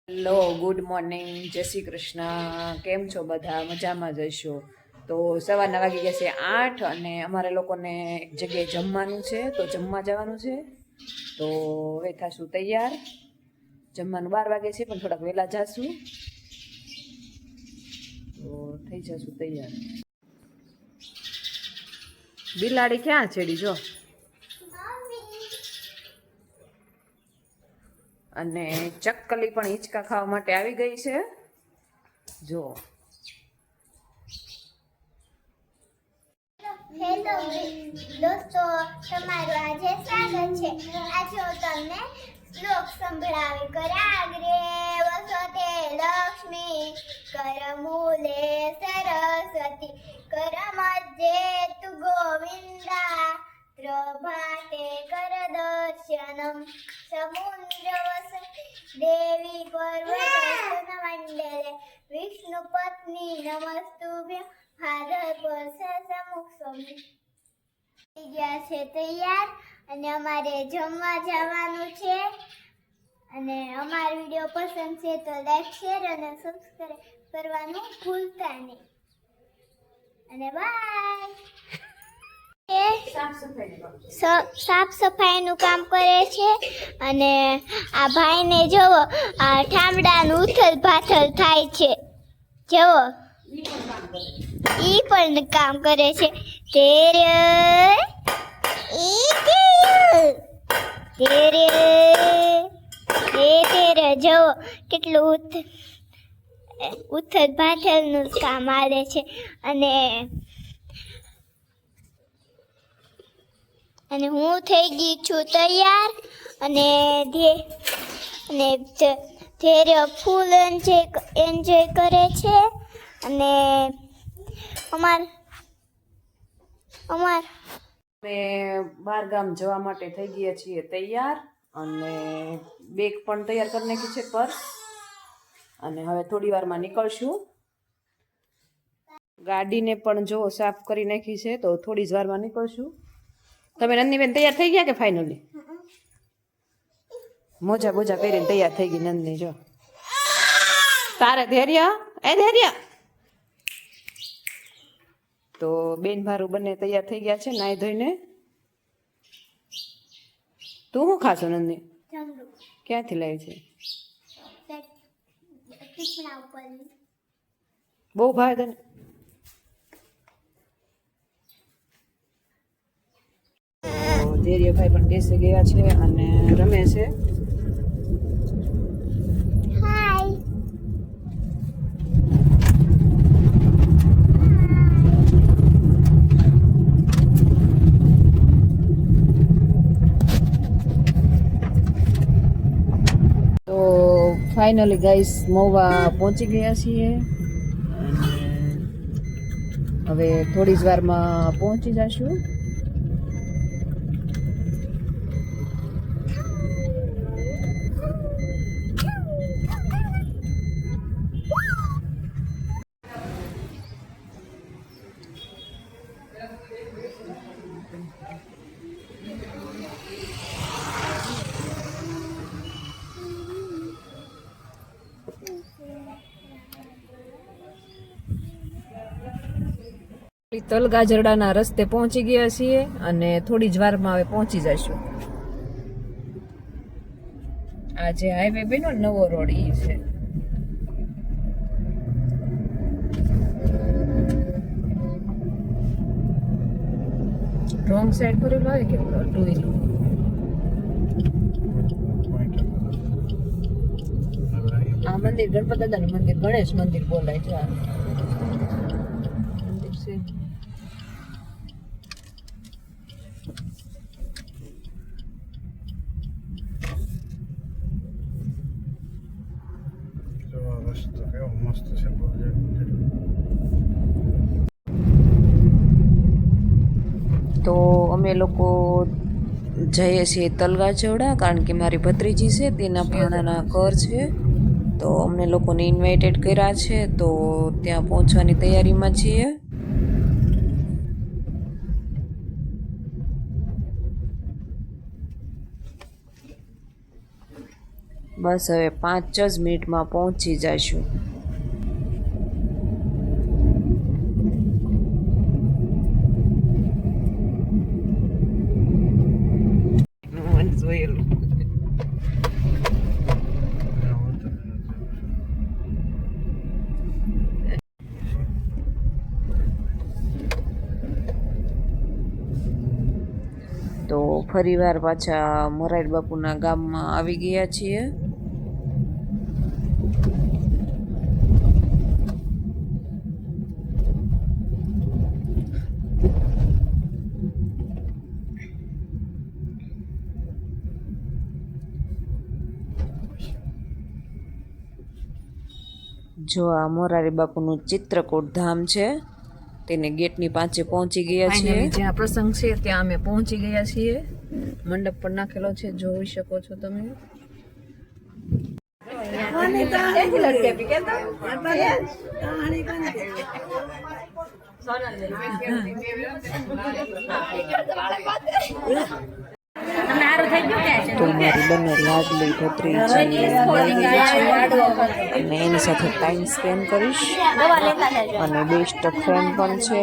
Hello, good morning, જય શ્રી કૃષ્ણ. કેમ છો બધા? મજામાં જશો? તો સવારના વાગી ગયા છે 8 અને અમારે લોકોને એક જગ્યાએ જમવાનું છે, તો જમવા જવાનું છે. તો હવે થાશું તૈયાર. જમવાનું 12 વાગે છે, પણ થોડાક વહેલા જાશું, તો થઈ જશું તૈયાર. બિલાડી ક્યાં છેડી જો. અને ચક્કલી પણ હિંચકા ખાવા માટે આવી ગઈ છે જો. હેલો દોસ્તો, તમારું આજે સ્વાગત છે. આજે હું તમને શ્લોક સંભળાવી. કરાગ્રે વસતે લક્ષ્મી, કરમૂલે સરસ્વતી, કરમધ્યે તુ ગોવિંદા, પ્રભાતે કરદર્શનમ, સમુદ્રવસ દેવી પર્વતસ્તન મંડલે, વિષ્ણુ પત્ની નમસ્તુભ્યં, થઈ ગયા છે તૈયાર અને અમારે જમવા જવાનું છે. અને અમારો વિડીયો પસંદ છે તો લાઈક, શેર અને સબસ્ક્રાઇબ કરવાનું ભૂલતા નહીં. અને બાય. સાફ સફાઈનું કામ કરે છે અને આ ભાઈને જોવો, આ ઠામડાનું ઉથલ પાથલ થાય છે. જોવો, ઈ પણ કામ કરે છે. તેરે જો કેટલું ઉથલ પાથલનું કામ આવે છે. અને હું થઈ ગઈ છું તૈયાર. અને ધૈર્ય ફૂલ એન્જોય કરે છે. અને અમે બાર ગામ જવા માટે થઈ ગયા છીએ તૈયાર. અને બેગ પણ તૈયાર કરી નાખી છે, પર્સ. અને હવે થોડી વારમાં નીકળશું. ગાડીને પણ જો સાફ કરી નાખી છે, તો થોડી જ વારમાં નીકળશું. તમે નંદનીબેન તૈયાર થઈ ગયા કે ફાઇનલી? મોજા બોજા પહેરીને તૈયાર થઈ ગઈ નંદની જો. તારે ધૈર્ય તો બેન ભારું બંને તૈયાર થઈ ગયા છે નાઈ ધોઈને. તું શું ખાશો નંદની? ક્યાંથી લાવી છે? બહુ ભાવે તને? ધૈર્યભાઈ પણ બેસી ગયા છે અને રમે છે. તો ફાઇનલી ગાઈસ મહુવા પહોંચી ગયા છીએ. હવે થોડી જ વારમાં પહોંચી જશું. તલગાજરડાના રસ્તે પહોંચી ગયા છીએ અને થોડી જ વારમાં હવે પહોંચી જઈશું. આ જે હાઈવે બન્યો નવો રોડ ઈ છે. રોંગ સાઈડ ભરેલું આવે કે ટુ વ્હીલર? આ મંદિર ગણપત દાદાનું મંદિર, ગણેશ મંદિર બોલાય છે. આ મંદિર છે. તો અમે લોકો જઈએ છીએ તલગાજરડા, કારણ કે મારી ભત્રીજી છે તેના ભાણાના ઘર છે. તો અમને લોકોને ઇન્વાઇટેડ કર્યા છે, તો ત્યાં પહોંચવાની તૈયારીમાં છીએ. બસ હવે 5 જ મિનિટમાં પહોંચી જઈશું. તો ફરીવાર પાછા મોરારી બાપુના ગામમાં આવી ગયા છીએ. જો આ મોરારી બાપુનું ચિત્રકૂટ ધામ છે, તેને ગેટની પાસે પહોંચી ગયા છીએ. જ્યાં પ્રસંગ છે ત્યાં અમે પહોંચી ગયા છીએ. મંડપ પર નાખેલો છે, જોઈ શકો છો તમે. તો મારી બંને લાડલી ભત્રીજી અને એની સાથે ટાઈમ સ્પેન્ડ કરીશ. અને બેસ્ટ ફ્રેન્ડ પણ છે.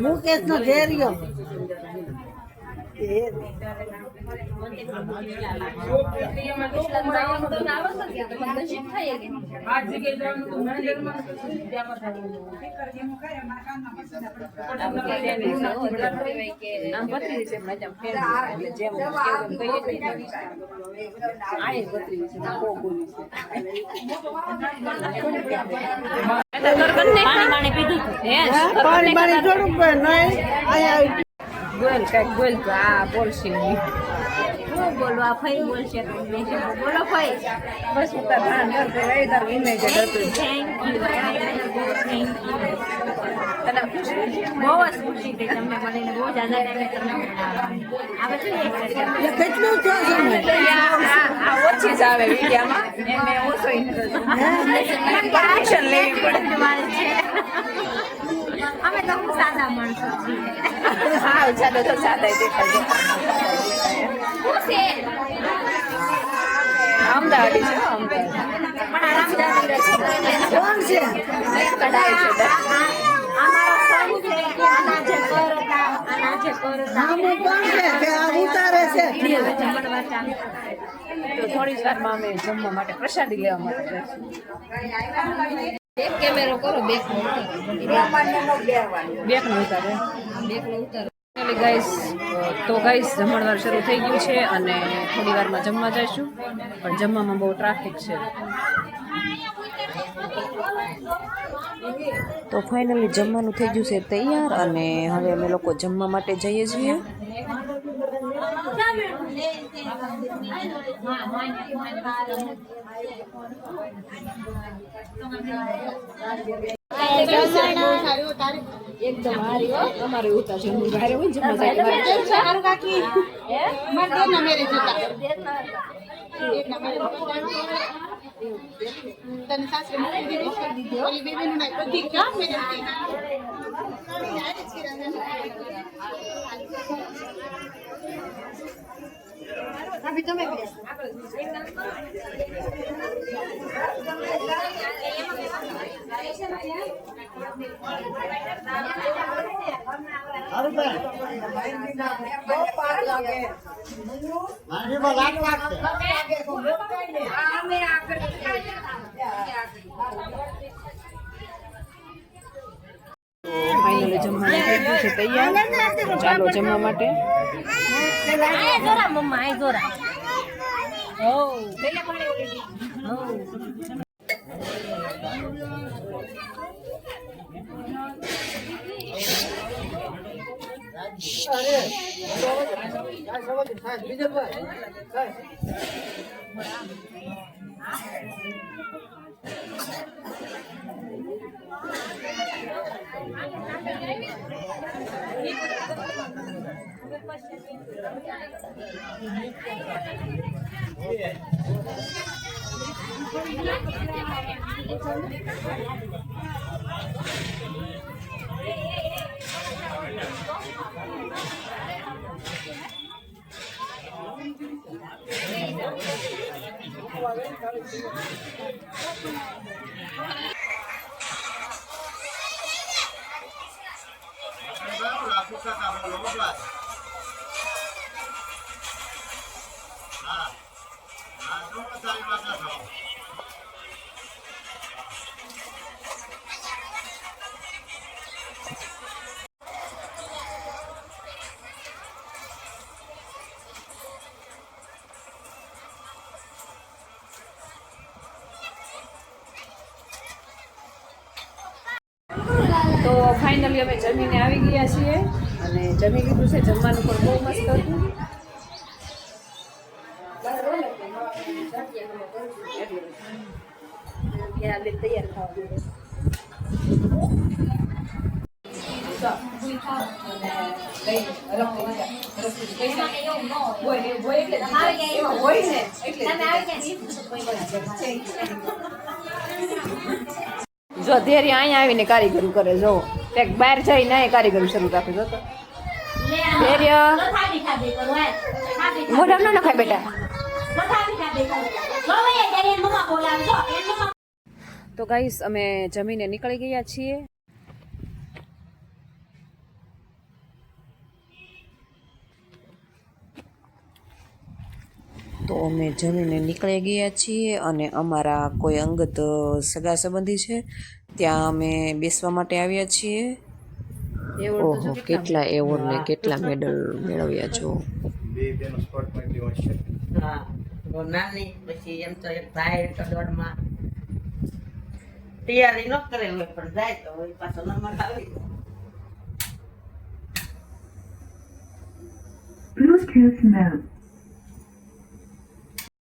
મુકેશ નો ધૈર્ય પાણી થોડુંક બોલ કઈક બોલ તો આ બોલશે હું બોલવા ફઈ બોલશે બોલો ફઈ બસ ઉતાર ધાન કરતો રહી તાર ઇમેજ હતું. થેન્ક યુ તને ખુશી બહુ જ ખુશી થઈ તમને મળીને બહુ જાજા આવે છે. કેટલું થયો છે આ ઓછી જ આવે વિડીયામાં, એમને ઓછો ઇન્ટરેસ્ટ લેવી પડે. અમે તો હું સાદા માણસો છીએ. હા ચાલો તો સાદા દેખાય. અમદાવાદી છે, કોણ છે કઢાઈ છે. નામું કોણ છે કે આ ઉતારે છે? તો થોડી જ વારમાં અમે જમવા માટે પ્રસાદી લેવા માટે જઈશું. એક કેમેરો કરો, બેક નો ઉતારે. ગાઈસ તો ગાઈસ જમણવાર શરૂ થઈ ગયું છે અને થોડી વારમાં જમવા જઈશું, પણ જમવામાં બહુ ટ્રાફિક છે. તો ફાઇનલી જમવાનું થઈ ગયું છે તૈયાર અને હવે અમે લોકો જમવા માટે જઈએ છીએ. એકદમ હારી હો, અમારે ઉતા છે ભારે હોય જમવા જાય. સારું કાકી માર દે ના મેરે જોતા તને સાસરે મૂકી દીધી ઓલી બેબીનું ના બધી ક્યાં મેરે અભી તમે ફાઇનલી જમવાનું થઈ ગયું છે તૈયાર. ચાલો જમવા માટે. આય જોરા મમ્મા આય જોરા ઓ પેલે પડે ઓ તો ફાઇનલી અમે જમીને આવી ગયા છીએ અને જમી લીધું છે. જમવાનું પણ બહુ મસ્ત હતું. તૈયાર જો ધેરી અહીંયા આવીને કારીગરું કરે. જો કંઈક બહાર જઈને અહીંયા કારીગરું શરૂ રાખે. જો તો ધૈર્ય મોઢામ ન નખાય બેટા. તો ગાઈસ અમે જમીને નીકળી ગયા છીએ. તો અમે જમીને નીકળી ગયા છીએ અને અમારા કોઈ અંગત સગા સંબંધી છે ત્યાં અમે બેસવા માટે આવ્યા છીએ. ઓહો, કેટલા એવોર્ડ ને કેટલા મેડલ મેળવ્યા છો. હા, નાની પછી એમ તો એક ભાઈ દોડમાં તૈયારી ન કરે હોય પણ જાય તો હોય પાછો નંબર આવી જાય.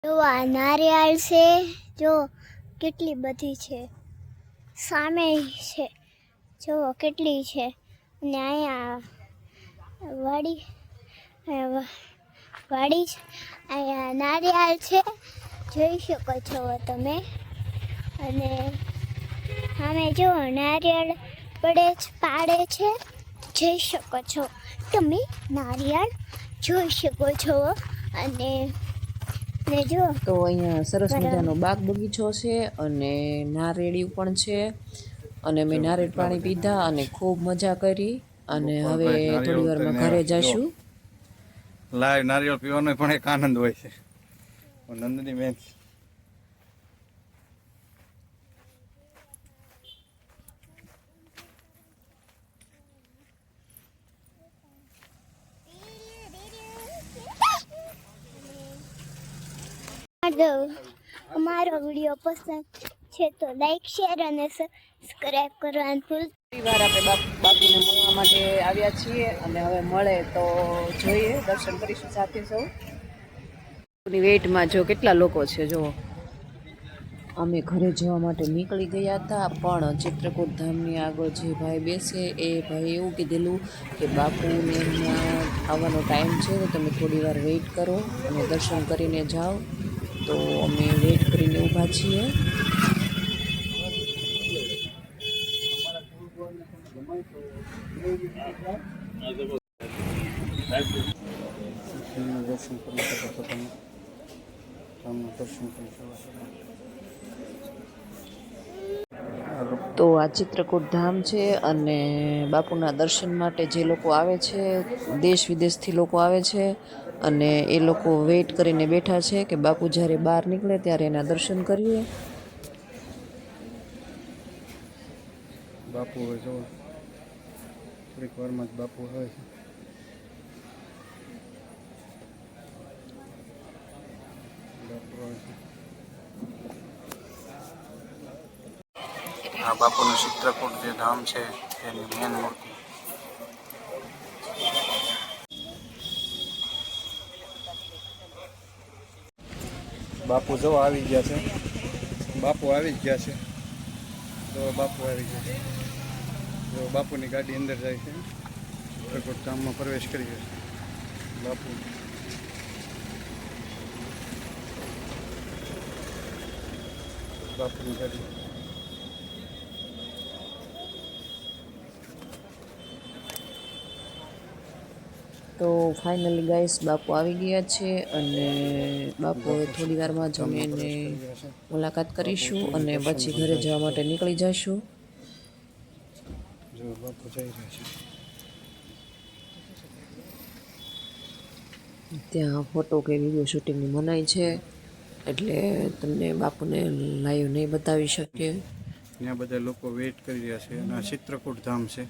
જો આ નારિયેળ છે, જો કેટલી બધી છે, સામે છે, જો કેટલી છે. અને અહીંયા વાડી છે, અહીંયા નારિયેળ છે, જોઈ શકો છો તમે. અને સામે જો નારિયેળ પાડે છે, જોઈ શકો છો તમે. નારિયેળ જોઈ શકો છો. અને જો તો અહીંયા સરસ મજાનો બાગ બગીચો છે અને નારેડિયું પણ છે. અને મેં નારિયેળ પાણી પીધા અને ખૂબ મજા કરી. અને હવે થોડી વારમાં ઘરે જઈશું. લાઈવ નારિયેળ પીવાનો પણ એક આનંદ હોય છે. નંદની બેન અમારો વિડીયો પસંદ છે તો લાઈક, શેર અને સબસ્ક્રાઈબ કરવાનું ભૂલતા. ફરી વાર આપણે બાપુને મળવા માટે આવ્યા છીએ અને હવે મળે તો જોઈએ, દર્શન કરીશું સાથે સૌ. વેઇટમાં જો કેટલા લોકો છે. જો અમે ઘરે જવા માટે નીકળી ગયા હતા પણ ચિત્રકૂટ ધામની આગળ જે ભાઈ બેસે એ ભાઈ એવું કીધેલું કે બાપુને અહીંયા આવવાનો ટાઈમ છે તો તમે થોડી વાર વેઇટ કરો અને દર્શન કરીને જાઓ. તો અમે વેઇટ કરીને ઊભા છીએ. તો આ ચિત્રકૂટ ધામ છે અને બાપુના દર્શન માટે જે લોકો આવે છે, દેશ વિદેશથી લોકો આવે છે અને એ લોકો વેઇટ કરીને બેઠા છે કે બાપુ જ્યારે બહાર નીકળે ત્યારે એના દર્શન કરીએ. બાપુ હોય જો થોડીક વારમાં જ બાપુ હોય છે. આ બાપુનું ચિત્રકૂટ જે ધામ છે એની મેન મૂર્તિ. બાપુ જો આવી ગયા છે. બાપુ આવી જ ગયા છે. જો બાપુ આવી ગયા છે. જો બાપુની ગાડી અંદર જાય છે. ચિત્રકૂટ ધામમાં પ્રવેશ કરી છે. બાપુ બાપુની ગાડી. તો ફાઇનલી ગાઈસ બાપુ આવી ગયા છે અને બાપુ હવે થોડી વારમાં જ અમે એને મુલાકાત કરીશું અને પછી ઘરે જવા માટે નીકળી જઈશું. જો બાપુ જઈ રહ્યા છે. ત્યાં ફોટો કે વિડીયો શૂટિંગની મનાઈ છે એટલે તમને બાપુને લાઈવ નહીં બતાવી શકીએ. ત્યાં બધા લોકો વેઇટ કરી રહ્યા છે અને આ ચિત્રકૂટ ધામ છે.